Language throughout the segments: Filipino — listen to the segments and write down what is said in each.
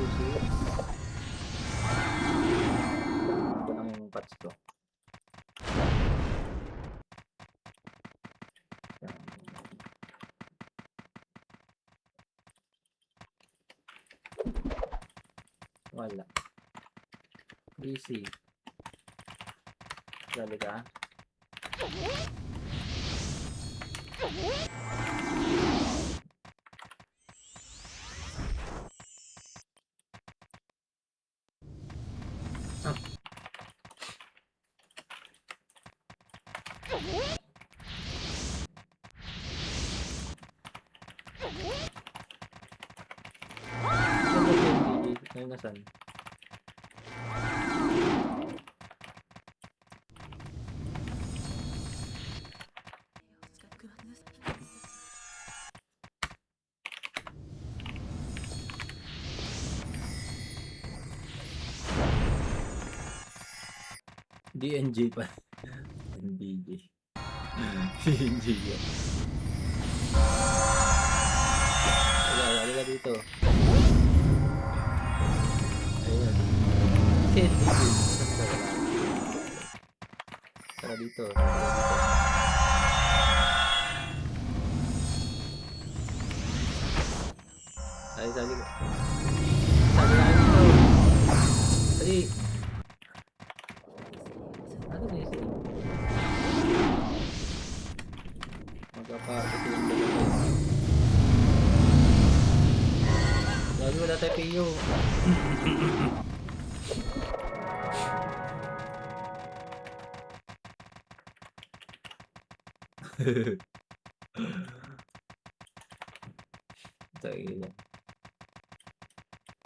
Ito lang yung patch ko. Wala. Easy. Talaga. Ngayon nasan? DNG pa. NBJ. DNG yan. Wala dito. Ayun. NBJ. Tara dito. Sali ko. Sali na dito. Sali. Ano na yun? Magkapakot yung dalawa. Lagi wala tayo PO. Tayo lang.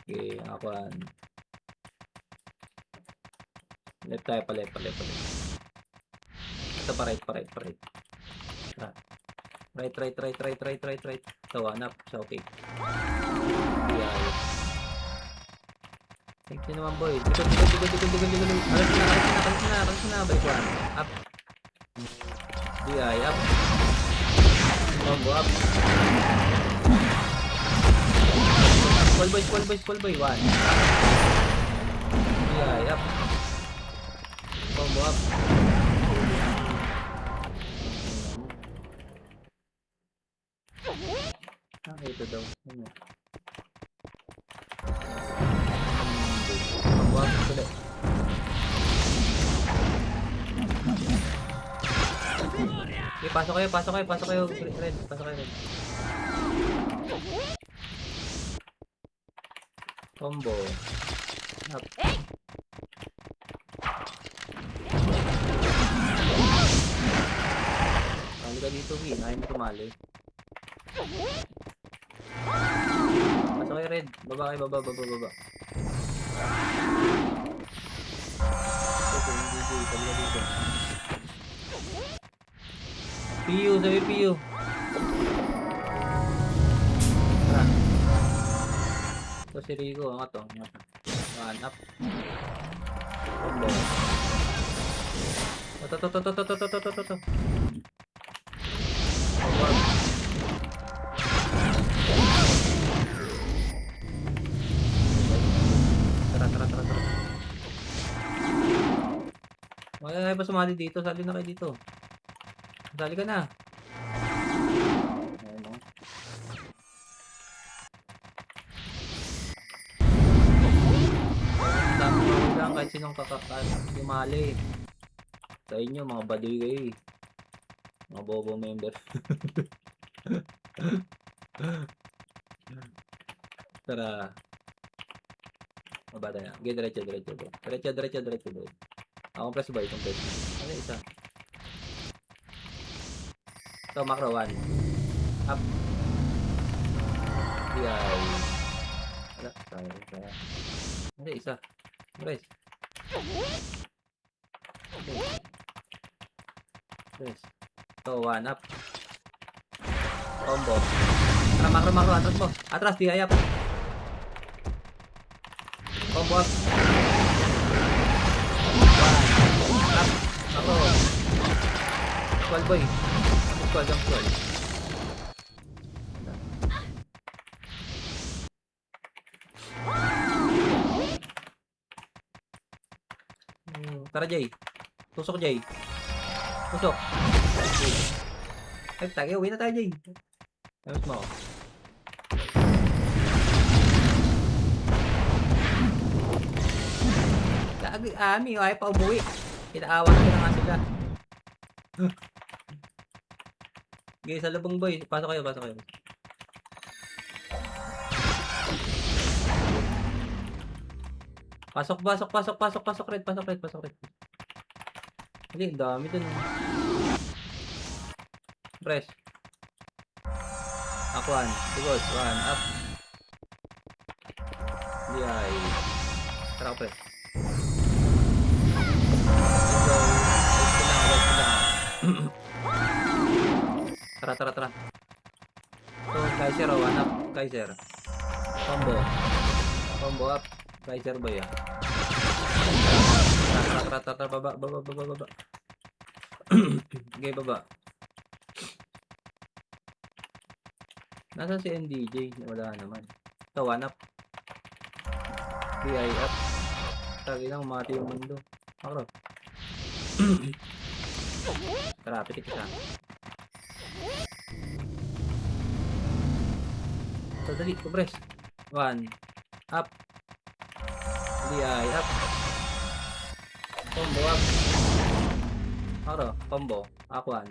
Okay, ako left tayo pa left. Ito pa right. Right. Ito, hanap. So, okay. Yeah. Thank you naman, boy. Dikot. Alas na. Balik one. Up. DI, up. Combo, up. Call boy. One. DI, up. Combo, up. Ito daw. Ano? Combo, up. Sulit. Okay, pasok kayo. Red. Pasok kayo, Red. Combo. Up. Kali ka dito, Vi. Ayaw mo tumali. Pasok kayo, Red. Baba kayo, baba. Kali ka dito. PU, sabi PU. Tara. Ito si Rico, angat to. Hanap. Combo. Ito. Tara. Wala pa sumali dito, sali na kayo dito. Sali ka na. Ayan o. Tapos lang kahit sinong sumali. Sa inyo, mga baduy kayo eh. Mga bobo member. Tara. Maba tayo. Okay, diretso. Ako press ba itong press? Ano isa? Ito, macro 1. Up. DI. Wala. Sayang. Ano isa? Press. Press. Ito, 1 up. Combo. Tara, macro. Atras mo. Atras, DI up. Combo up. 1 up. Macro. Squall boy. Jump squall. Tara, Jay. Tusok, Jay. Tusok. Ay, tayo. Uwi na tayo, Jay. Ayos mo. Ami, ayaw pa umuwi. Kinaawa na nga sila. Okay, sa lubong boy. Pasok kayo, pasok kayo. Pasok, pasok, pasok, pasok, pasok, red, pasok, red, pasok, red. Hindi, dami dun. Press. Aquan, sigod, 1, up. DI. Tara ko, press. Tara, tara, tara. So, Kaiser, 1 up. Kaiser. Combo. Combo up. Kaiser ba yan? Tara, tara, tara, baba, baba, baba, baba. Okay, baba. Nasaan si NDJ? Wala naman. Ito, 1 up. PI up. Tagi lang, umati yung mundo. Makro. Tara, pitik isa. So, dali, compress. 1 up. DI up. Combo up. Makro, combo. Aquan.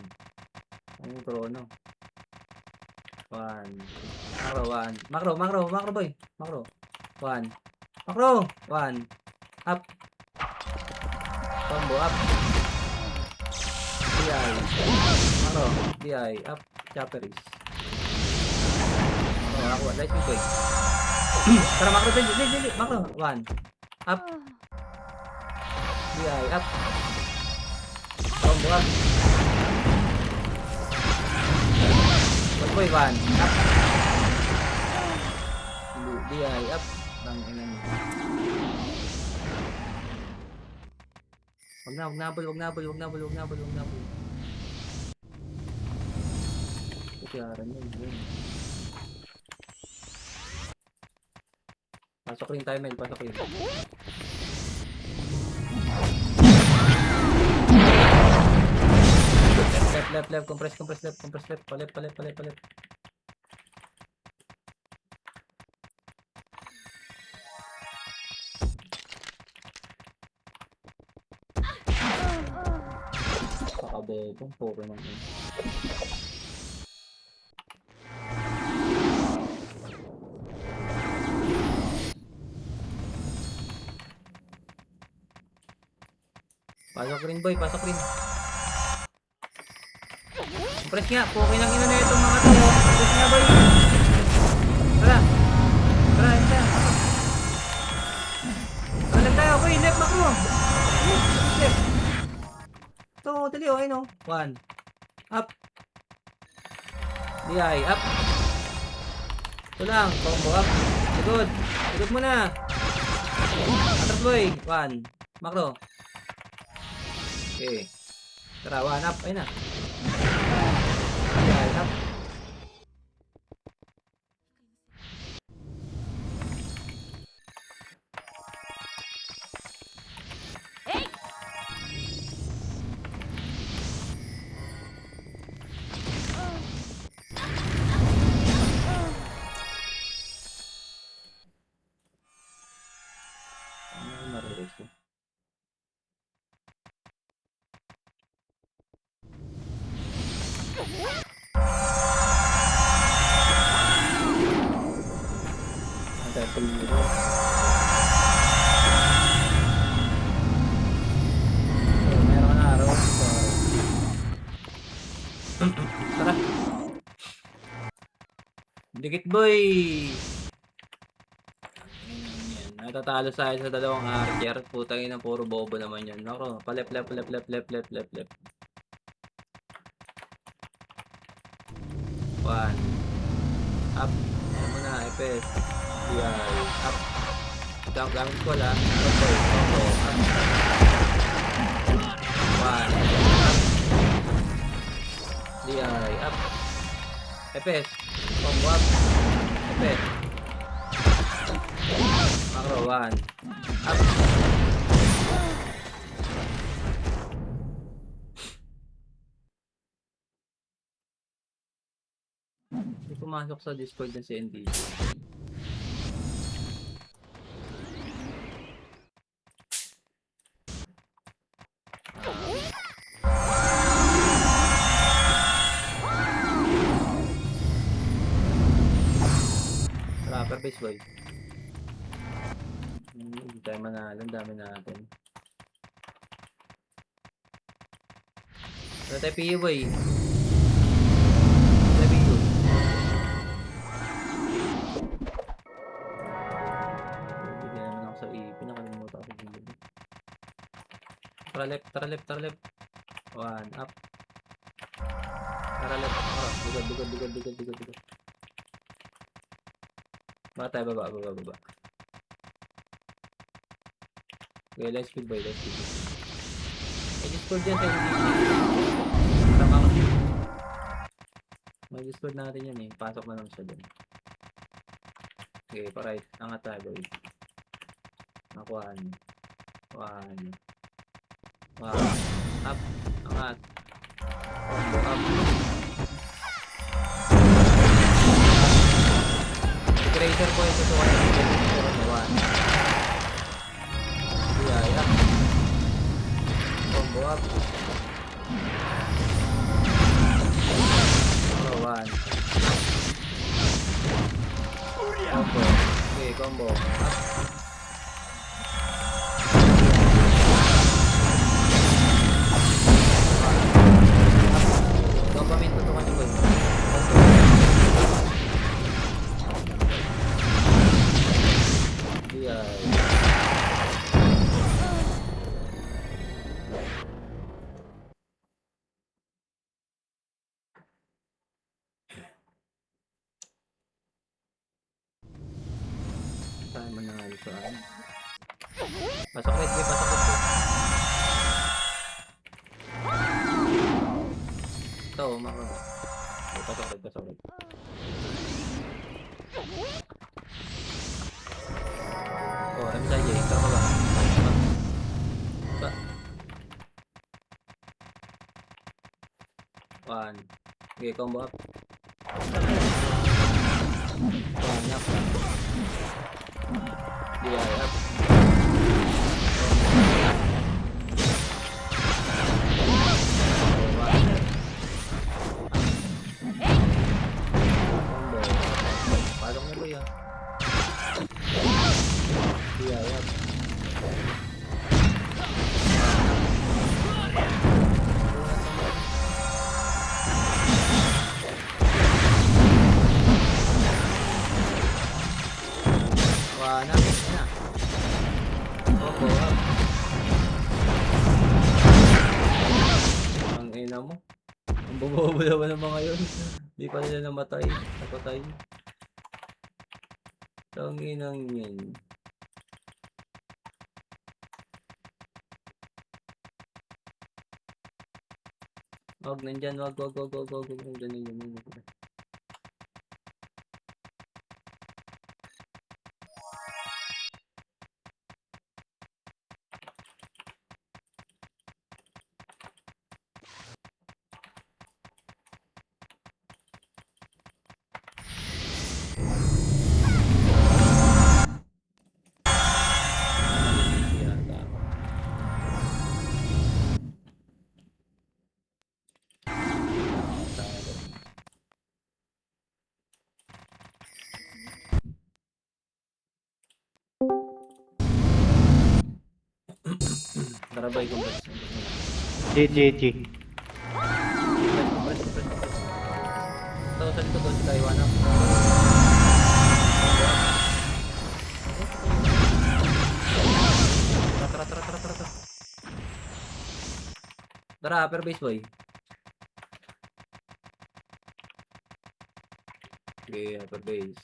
Ano yung chrono? 1. Makro, 1. Makro, makro, makro boy. Makro. 1. Makro. 1. Up. Combo up. DI. Makro. DI. Up. Chopperies. Oh, ako. Nice move boy. Tara, makro. Dili. Makro. 1. Up. DI. Up. Combo up. Boy, 1. Up. DI. Up. Lang ilan. Wag nabol. Kuyaran yun. Pasok rin tayo, Mel. Pasok rin. Left. Compress left. Palit. Pakabebong Pokemon yun. Pasok rin boy, pasok rin. Press nga, pukin lang ina na itong mga to. Press nga boy. Tara. Tara. Tara lang tayo, boy. Left makro. Left. Ito, dali o, ayun o. 1. Up. DI, up. Ito lang, combo up. Sigod mo na. Atras boy. 1. Makro. Okay. Tara, 1 up. Ayun na. DI, up. Meron na araw. Tara. Dikit boy. Natatalo sa akin sa dalawang archer. Putang ina, puro bobo naman yun. Nako, palep. 1. Up. Ayan mo na, FS. DI. Up. Gamit ko lang. Combo. Up. 1. Up. DI. Up. FS. Combo up. FS. Macro 1. Up. pumasok sa Discord ng CND. Trapper base boy. Hindi tayo manalo, ang dami natin. Ano tayo PU boy? Tayo PU. Hindi naman ako sa EP, nakalimutan ako sa PU. Tara left, tara left, tara left. One, up. Tara left, dugad. Baka tayo baba. Okay, let's speed boy, let's speed. May Discord dyan sa hindi. Tama ko. May Discord natin yan eh. Pasok na lang siya dun. Okay, pa-right. Angat tayo boy. Nakuhaan. One. Up. Angat. Combo up. Tracer ko ito to kaya. One. Yeah. Combo up. One. Combo. Okay, combo. Up. Dopamine to kan boy. Yeah. Tayo manalo saan? Pasok red. Ito, makakaba. Pasok red. Oh, MSJ, ito ka ba? One. Okay, combo up. One up. Yeah, up. Pasok na ba yan? Yeah. Wala na. Opo. Ang ina mo. Ang bobo naman ng mga yun. Di pa nila namatay. Napatay. Ang inang yun. Wag nandyan. Wag. Nandyan. Tarabay ko press. GG. Ito, saan ito doon sila iwanap? Tara. Tara, upper base boy. Okay, upper base.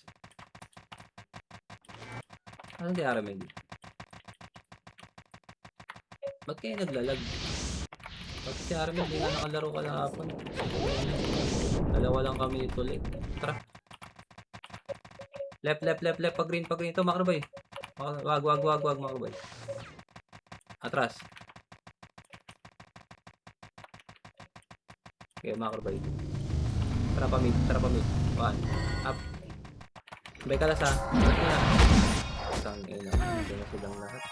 Ano di Arameg? Ba't kayo naglalag? Ba't si Arameg di nga nakalaro ka na hapon? Dalawa lang kami nito ulit. Tara. Left. Pag green. Ito, macro boy. Wag, macro boy. Atras. Okay, macro boy. Tara pa mid. One. Up. Sabay ka las ha. Kalas mo na. Isang ina. Ito na silang lahat.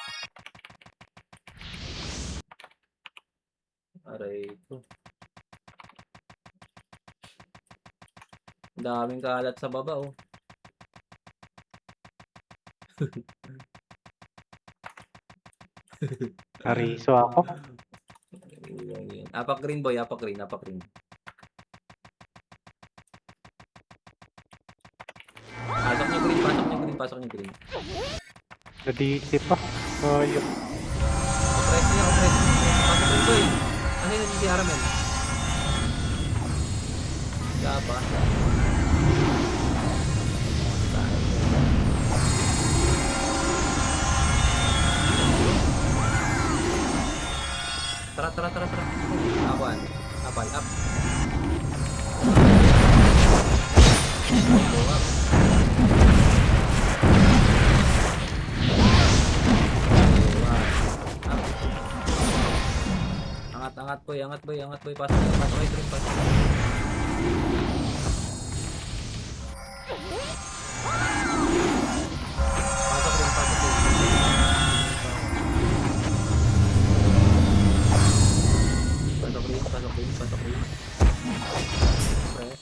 Aray ito. Daming kalat sa baba oh. Nariso ako. Apak green boy, apak green, apak green. Pasok niyo green, pasok niyo green, pasok niyo green. Nadisi pa. Ayun. Opress niya, opress. Pasok green boy. Ano yun si Aramel? Gapa. Tara, tara, tara, tara. Awan. Apay, up. Go up. Up. Angat, angat boy, angat boy, angat boy. Pasok, pasok, pasok, pasok. Pasok rin, pasok rin. Pasok rin, pasok rin, pasok rin. Press.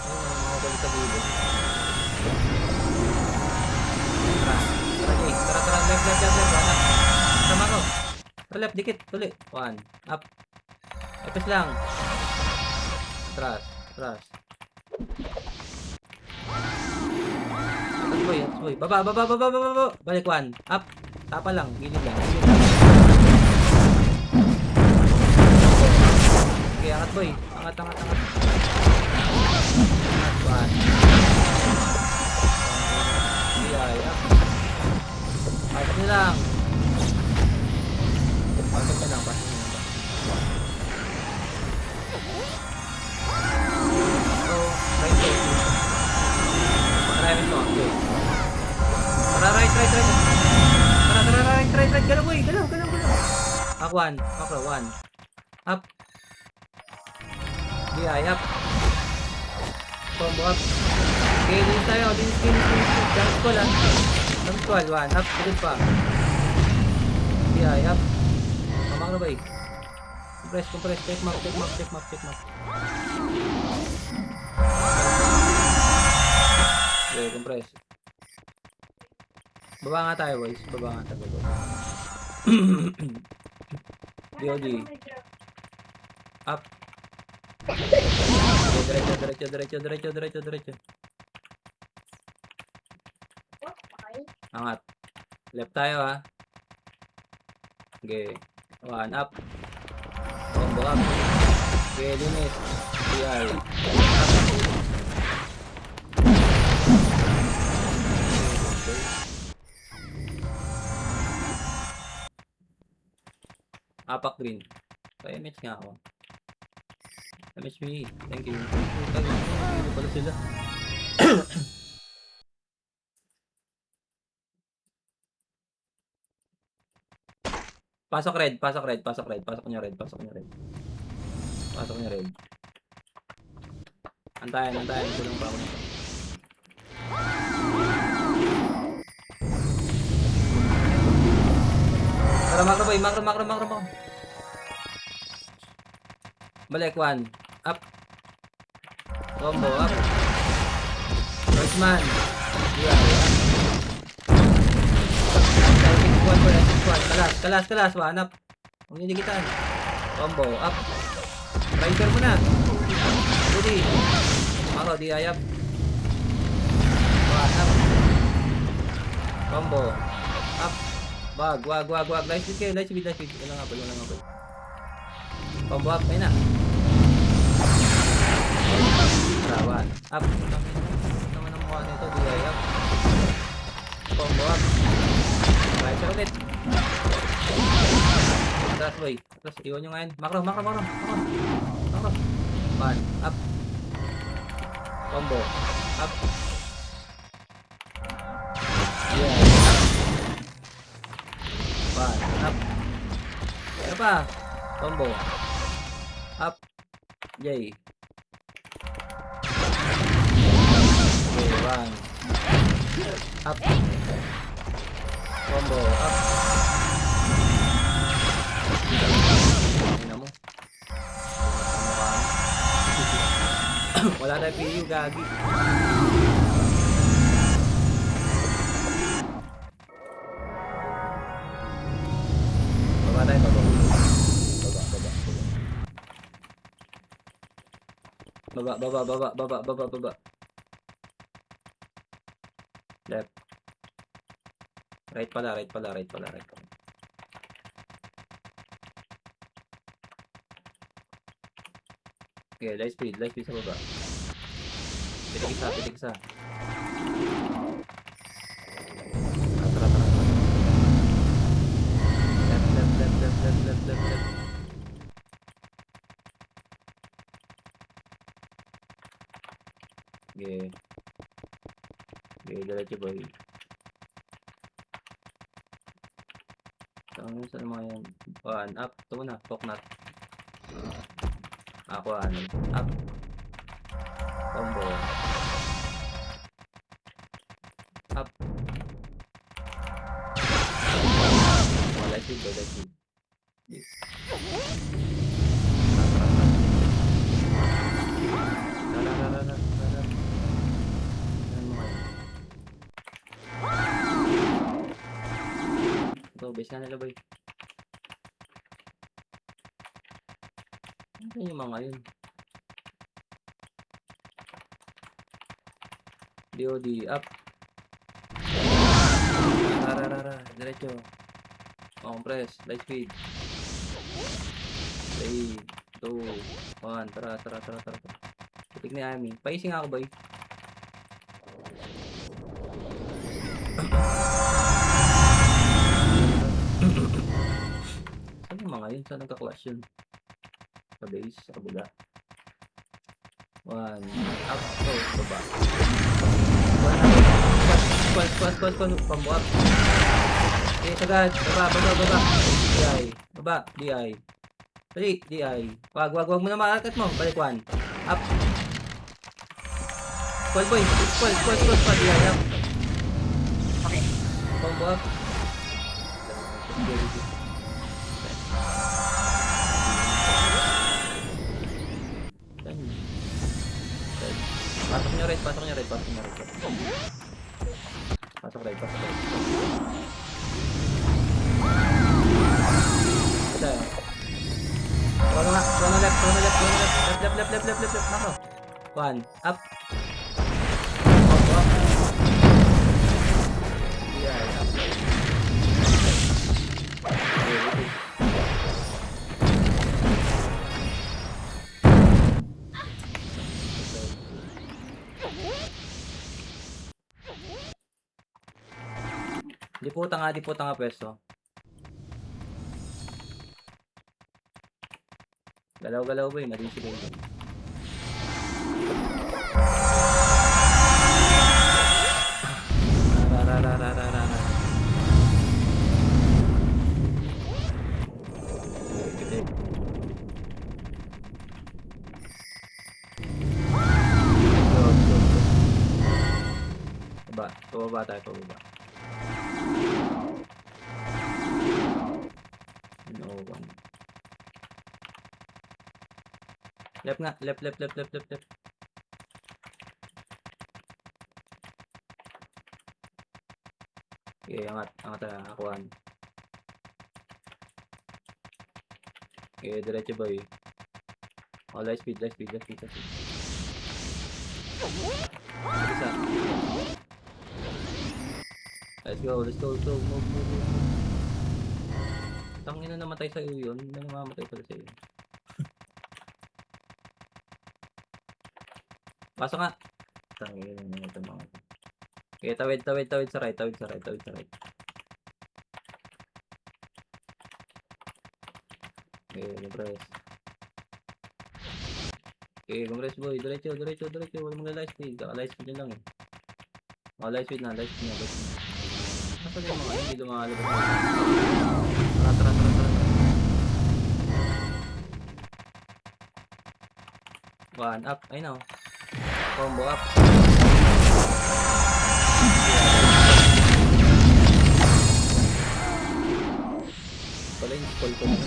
Ayun, mga balik sa gilid. Tara, tara Jay, tara, tara, left, left, left, left, one up. Sama ko. Tara left, dikit, tuli. One, up. Epes lang. Atras, atras. Atas boy, atas boy. Baba, baba, baba, baba, baba. Balik one, up. Tapa lang, gilid lang, gilid lang. Okay, angat boy. Angat, angat, angat. Angat, one. Ay, up. Pasok nyo lang. Pasok nyo lang, pasok nyo lang. So, right to. Pag-driving mo, okay. Tara, right, right, right. Tara, tara, right, right, right. Galaw boy, galaw, galaw, galaw. Up, one. Makro, one. Up. DI, up. Combo up. Okay, din tayo. Din skin. Jump call ah. Jump call, one. Up, good pa. DI, up. Mamakro ba eh? Compress, compress. Check map, check map, check map, check map. Okay, compress. Baba nga tayo boys. Baba nga tayo boys. DOG. Up. Diretso, diretso, diretso, diretso, diretso, diretso. Angat. Left tayo ha. Okay. One up. Combo up. Okay, linis. DI. Apak green. Kaya match nga ako. Match me. Thank you. Dito pala sila. Pasok red, pasok red, pasok red, pasok niya red, pasok niya red. Pasok niya red. Antayin, antayin. Tulong pa ako nito. Tara, makro boy, makro, makro, makro, makro. Balik, one. Up. Combo, up. Horseman. Yeah, yeah. Kalas, kalas, kalas. One up. Huwag niyo dikitan. Combo, up. Rider mo na. Ready. Makro, di ayap. One up. Combo. Up. Wag, wag, wag, wag. Light speed kayo, light speed, light speed. Wala nga ba, wala nga ba. Combo up, ayun na. Rawan. Up. Naman ang mukha nito, di ayap. Combo up. Rider ulit. Atras boy. Atras, iwan nyo ngayon. Makro, makro, makro. Makro. Makro. One. Up. Combo. Up. Yeah. Up. One. Up. Ano pa? Combo. Up. Yay. One. Up. Combo. Up. Tingnan mo. Wala na PU, gagi. Baba tayo, baba. Baba. Left. Right pala. Okay, light speed sa baba. Pitik isa. Tara. Left. Okay, diretso boy. Saan mga yan? One, up. Ito muna, coconut. Ako, up. Combo. Up. Let's see. Yes. Tara. Ano mo kayo? Ito, base na nila boy. Ano yung mga yun? DOD, up. Tara. Diretso. Compress, light speed. 3, 2, 1. Tara. Putik ni Ami. Paising ako boy. Saan yung mga yun? Saan nagka-clash yun? Sa base, sa kabila. 1, up, go, baba. 1, squat, pambuap. Okay, sagad, baba. DI, baba, DI. Dali, DI. Wag mo na maaakit mo. Balik 1. Up. Squat boy, squat, DI, up. Okay. Pambuap. Pasok nyo red. Pasok red. Ito. Tuwa na left. Left. Nako. 1. Up. Up. Yeah, up. Okay. Di puta nga pwesto. Galaw ba yun? Naging sila yun. Ra. Kitik. Go. Pababa tayo. No one. Left nga. Left. Okay, angat tayo. Akuan. Okay, diretso boy. Oh, light speed. Isa. Let's go. Move. Tangina na namatay sa iyo yun. Hindi na namamatay pala sa iyo. Pasok nga. Tangina na ito mga. Okay, tawid sa right. Okay, compress. Okay, compress boy. Diretso. Wala mong light speed. Light speed lang eh. Light speed na. Nasaan yung mga hindi lumalabas? Tara. One up. Ay no. Combo up. Pala yung spoil ko na.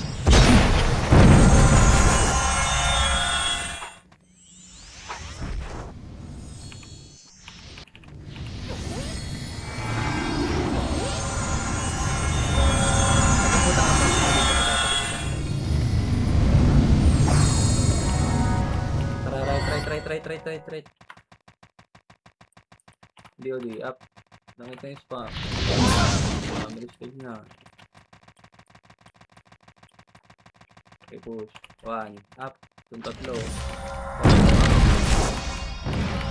Try. Di up. Nakita yung spam. Family stage na. Okay, push. 1, up. Yung tatlo.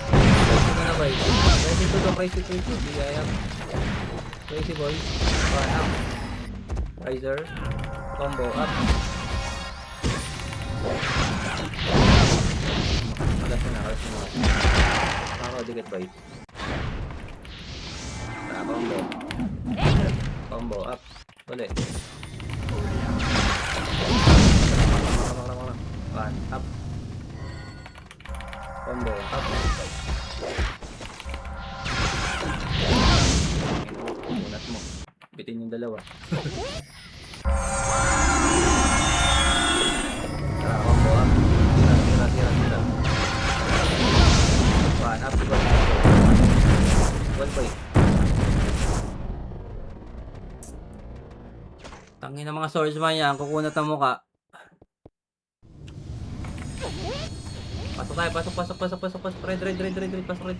Crazy na ba? Crazy to. Di up. Crazy boys. 1, up. Riser. Combo, up. Alas na. Ako, dikit boy. Combo, up. Ulit. 1, up. Combo, up. Unat mo. Bitin yung dalawa. Combo, up. Tira. 1, up. One boy. Tangin ng mga swordsman yan, kukunat ang muka. Pasok tayo, pasok. Red. Pasok red.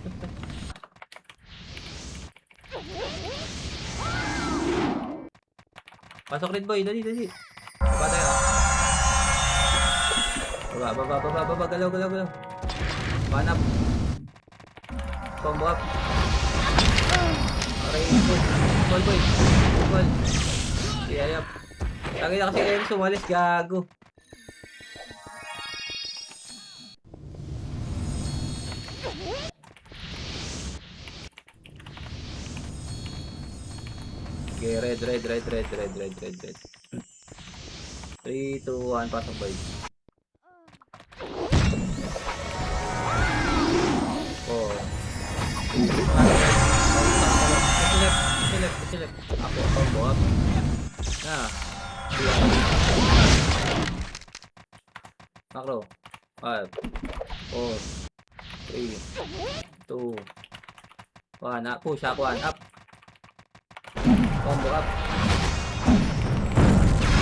Pasok red boy, dali. Baba tayo. Baba, galaw. One up. Combo up. Okay, ball boy. Ball. Ayap. Tangin na kasi kayo sumalis, gago. Okay, red. 3, 2, 1, pasok boy. Oh. Select. Ako, combo up. Na. Macro. 5, 4, 3, 2, 1. Push up, 1 up. Combo up.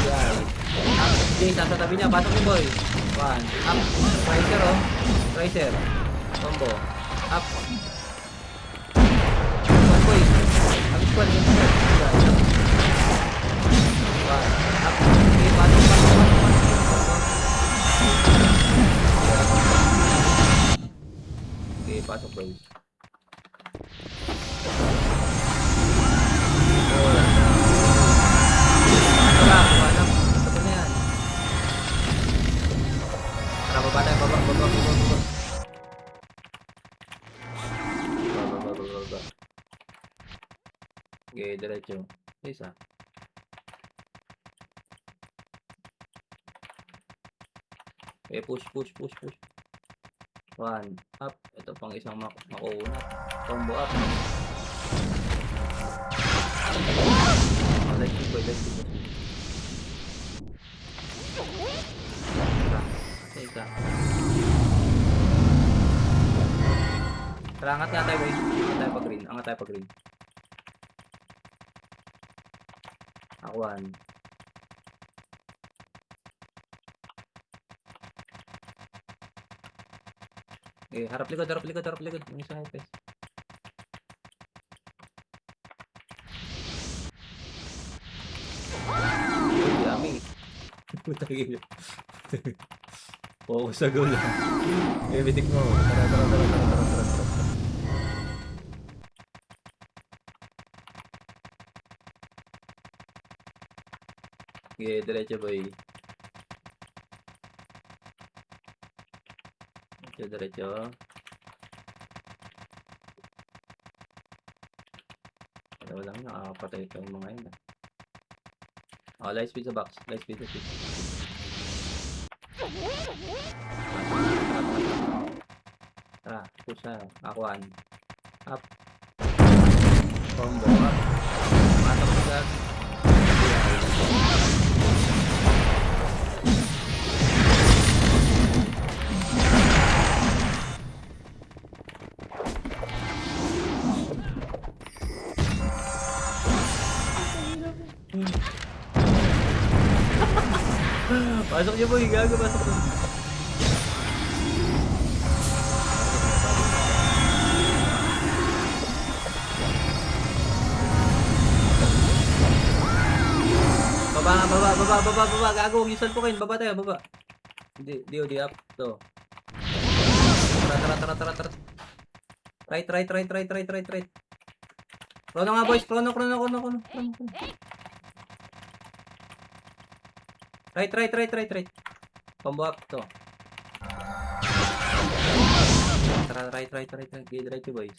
Yan. Up. Jace, nasa tabi niya. Pasok ni boy. 1 up. Riser. Combo. Up. One boy. Ang squad. Up. Okay, pasok. Okay, pasok boys. Baba. Okay, diretso. Isa. Okay, push. 1 up. Ito pang isang makuuna. Combo up. Let's go. Isa. Tara, angat nga tayo, boy. Angat tayo pa green. Akwan. Okay, harap likod. Yung isa hypes. Yummy. Putang. Focus sa goal. Bibitik mo. Tara. Okay, diretso boy. Diretso. Wala lang, nakakapatay ito yung mga yun. Oh, light speed sa box. Tara, push na. Akuan. Up. Combo. Up. Matok agad. Pasok niyo boy, gago pasok niyo. Baba, gago, yung salpukin, baba tayo, baba. Di up, to. Tara. Right. Chrono nga boys, chrono. Right. Combo up, to. Tara, right. Okay, diretso boys.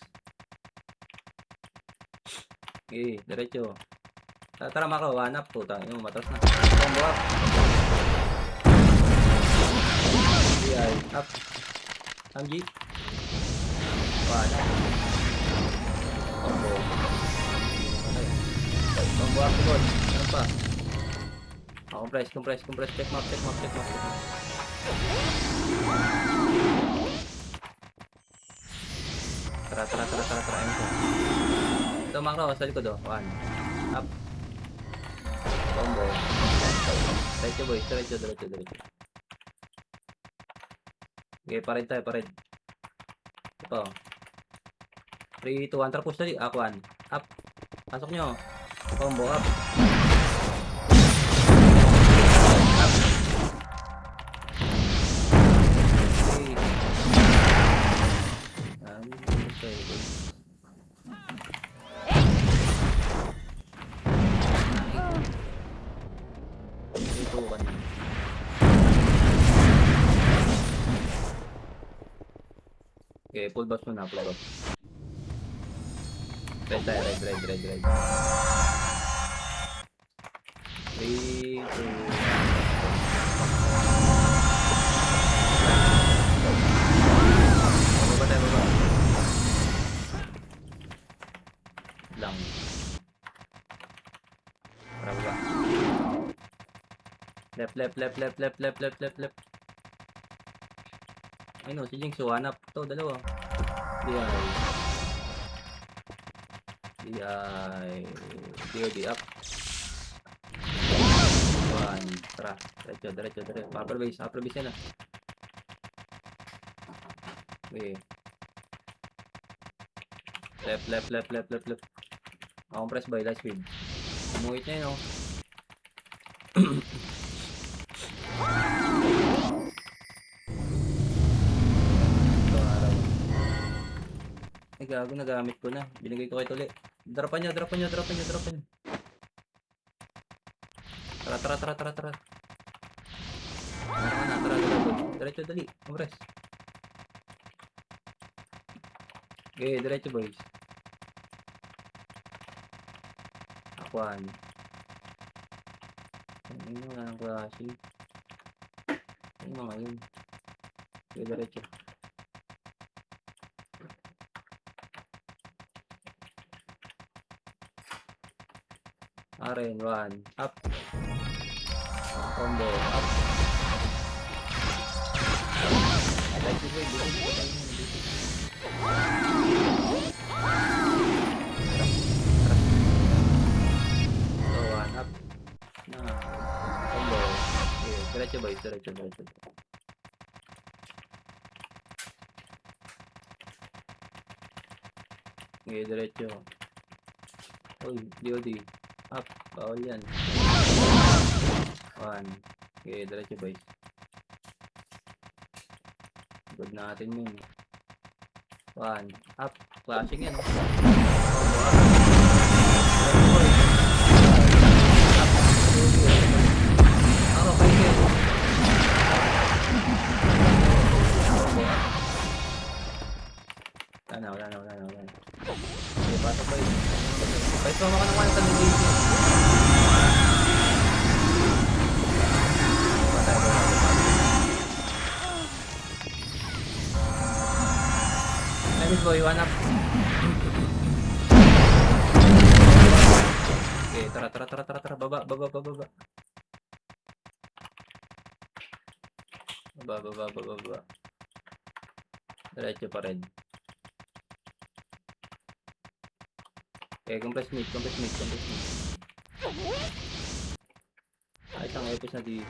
Okay, diretso. Tara Mako, one up po tayo. Matras na. Combo up. DI up. Hamji. One up. Combo. Okay. Combo up good. Ano pa? Compress. Check map. Tara. Ito Mako, sa likod oh. One. Up. Combo. Diretso boys, diretso. Okay, pared tayo. Ito. 3, 2, 1, tara push tali. Up, 1. Up. Pasok nyo. Combo, up. Up. Okay. Okay, boys. Okay, full box muna, full box. Red tayo, red. 3, 2. Baba tayo, baba. Lang. Para baba. Left. Ay no, si Jinx, hanap. Ito, dalawa. DI up. 1. Tara. Diretso. Upper base yan ah. Okay. Left. Compress by light speed. Umuhit na yun oh. Ay gago, nagamit ko na. Binigay ko kay Tuli. Dropan niya. Tara. Tara. Diretso, dali. Compress. Okay, diretso boys. Aquan. Ano nga ang klase? Ano mga yun? Okay, diretso. Aren, 1. Up. Combo. Up. Like this way. So, 1. Up. Combo. Okay, diretso boys. Okay, diretso. Uy, DOD. Up, bawal yan. 1. Okay, diretso boys. Good natin yun. 1. Up, flashing yan. Up, okay. Wala na. Okay, pasok boys. Guys, mama ka naman sa nag-game. boy, 1 up. Okay, tara. Baba. Baba. Diretso pa rin. Okay, compress mid. Ay, isang epic na dito.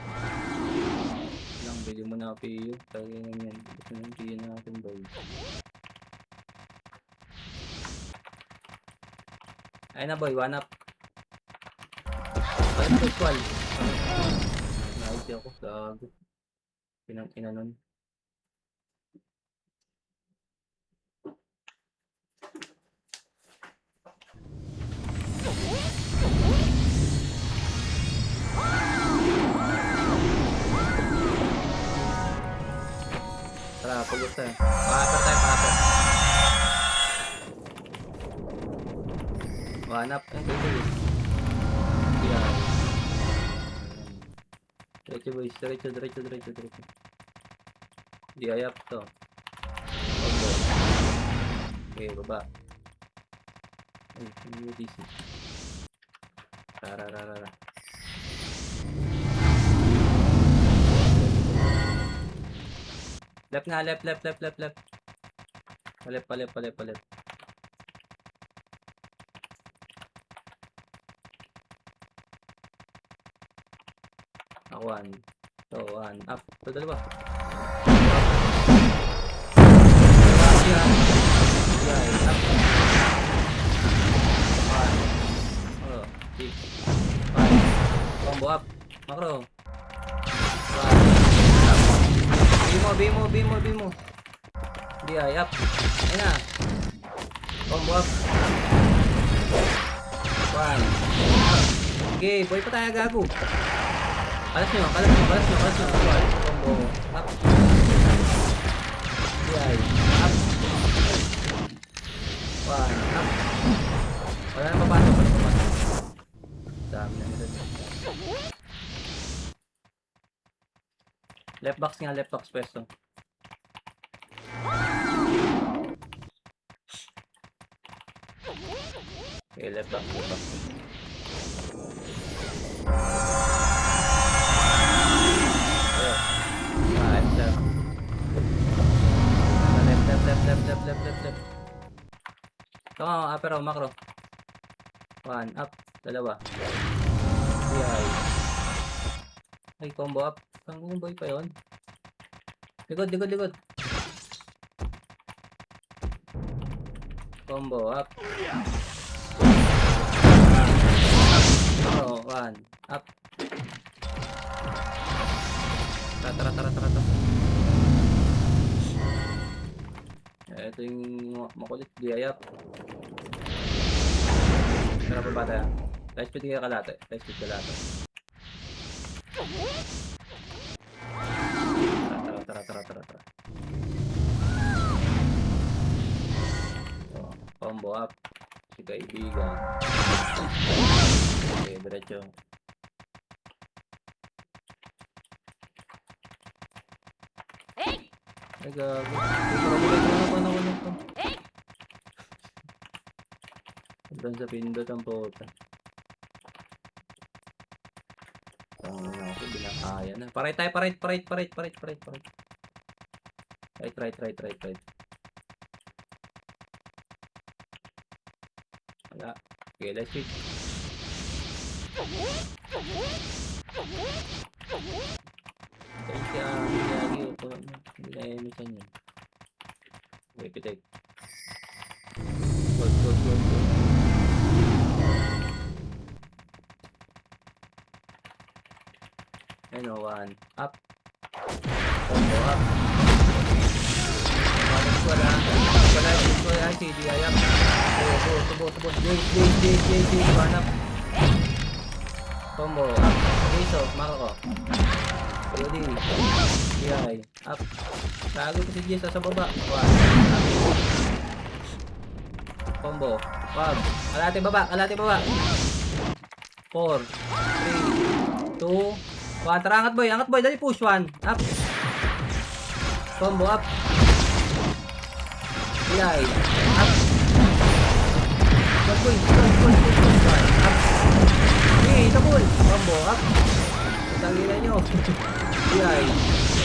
Lang, bili mo na PU. Kaya ganyan. Gusto na yung PU natin, boy. Ayun na, boy. 1 up. Ayun, squall. Nice ako. Gago. Pinang-ina nun. Tara, pagod tayo. Pakapit tayo, pakapit. 1 up. Ayun, dito. Yeah. Diretso, boys. Diretso. Di ayap to. Combo. Okay, baba. Ay, hindi DC. Tara. Left nga, left. Palip. One. So, 1 up. So, dalawa. Yeah, up. 1. Oh, 6. 5. Combo up. Macro. 1. Up. Bimo. DI up. Ayun na. Combo up. 1. Okay, boy pa tayo gago. Kalas nyo. Combo up. DI up. 1 up. Wala na papasok. Dami na nito. Left box pwesto. Okay, left box. Left. Tama, pero macro. 1 up, dalawa. DI. Ay, combo up. Ang boy pa yon. Likod. Combo up. Macro, 1 up. Tara. Ito yung makulit, DI up. Tara pa ba tayo? Light speed ka kalate. Tara. So, combo up. Si kaibigan. Okay, diretso. Ay, gago. Sobrang sa pindot ang puta. Ako, binakaya na. Parait tayo. Right. Wala. Okay, let's see. Kaya siya, lagi ito. Hindi na emisan yun. Okay, pitik. Good. Ayun o, 1 up. Combo up. Wala, CDI up. Tubo. J, 1 up. Combo up. Riso, Marco. Ready. DI up. Tago ko si Jess sa baba. 1 up. Combo. Wag. Kalate baba. 4, 3, 2, 1. Tara, angat boy. Dali push 1. Up. Combo up. Yay. Up. Good boy. Good. Up. Okay, double. Combo. Up. Tangina nyo. Yay.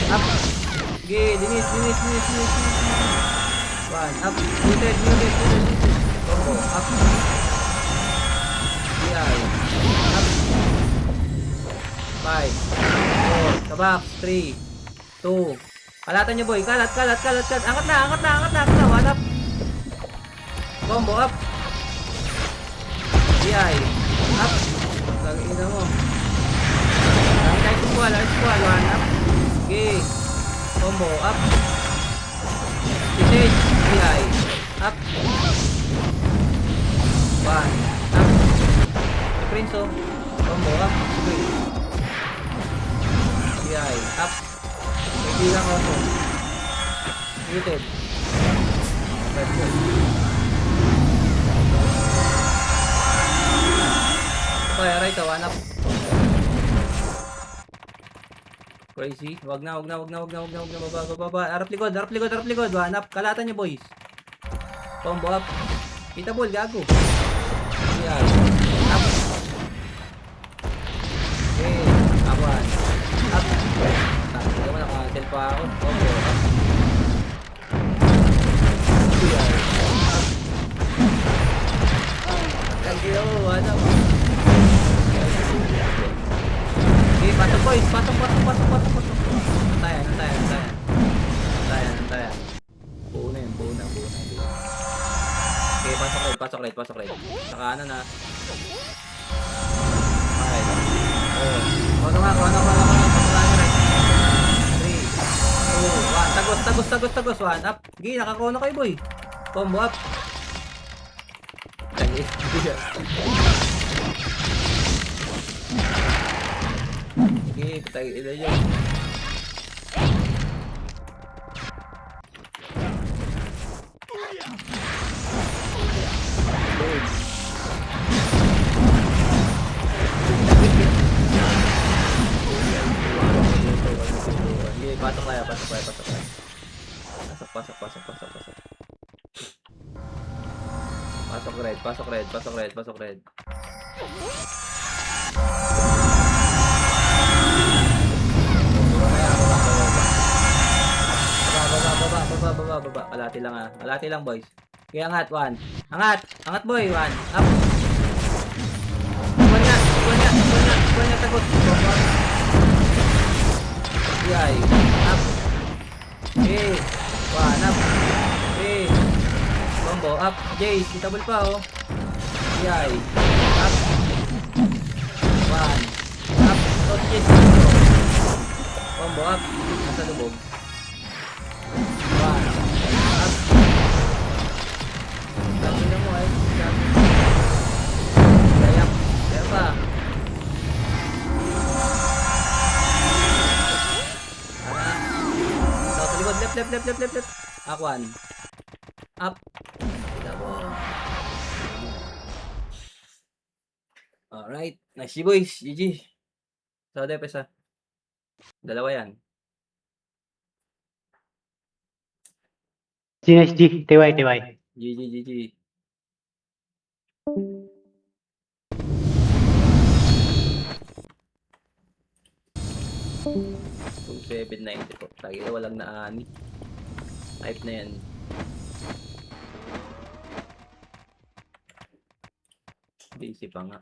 Up. Okay, linis. One. Up. Muted. Combo. Up. Yay. Up. 5. 4. Tabak. 3. 2. Kalatan nyo boy. Kalat. Angat na. One up. Combo up. Yay. Up. Tangina mo. Lagi squall. One up. Okay. Combo up. Disage. Yay. Up. One. Up. Prince. Combo up. Yay. Up. Hindi lang ako. Muted. Okay, right, one up. Crazy. Wag na. Baba. Harap likod. One up. Kalatan nyo, boys. Combo up. Kita ball, gago. Yan. Up. Okay. Awan. Up. Hindi naman naka-cancel pa ako. Combo up. Yan. Up. Kagyo, one up. Okay, pasok boys. Pasok. Antayan. Buo na yun. Okay, pasok right. Saka ano na. Okay. Oh. Kono nga. Patulaan nyo right. 3, 2, 1. Tagos. One up. Okay, nakakono kayo boy. Combo up. Okay, patay ila yun. Okay, pasok tayo. Pasok red. Baba. Kalati lang boys. Okay, angat. One. Angat boy. One. Up. Ikuan niya. Tagos. Yay. Up. Okay. One. Up. Okay. Combo. Up. Jace. Double pa oh. Yay. Up. One. Up. Jace. Combo. Up. Nasa lubog. One. Up. Lagi na mo ay. Kaya pa. Sa likod. Left. One. Up. Alright. Nice boys. GG. Sa depesa. Dalawa yan. GSG, TY. GG. 2790 po. Lagi na walang naani. Type na yan. Busy pa nga.